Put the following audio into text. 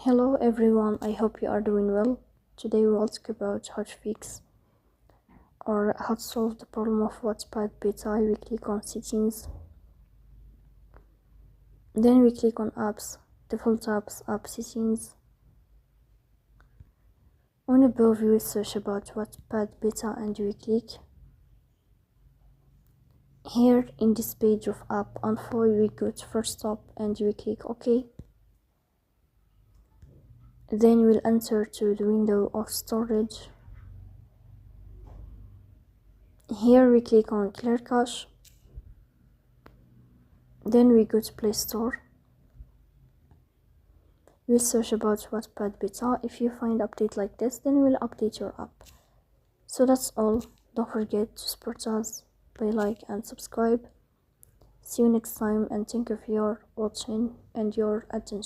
Hello everyone, I hope you are doing well. Today we will talk about how to fix or how to solve the problem of Wattpad beta. We click on settings, then we click on apps, default apps, app settings. On above we will search about Wattpad beta and we click. Here in this page of app info we go to first stop and we click OK. Then we'll enter to the window of storage. Here we click on clear cache. Then we go to Play Store. We'll search about Wattpad beta. If you find update like this, then we'll update your app. So that's all. Don't forget to support us by like and subscribe. See you next time and thank you for your watching and your attention.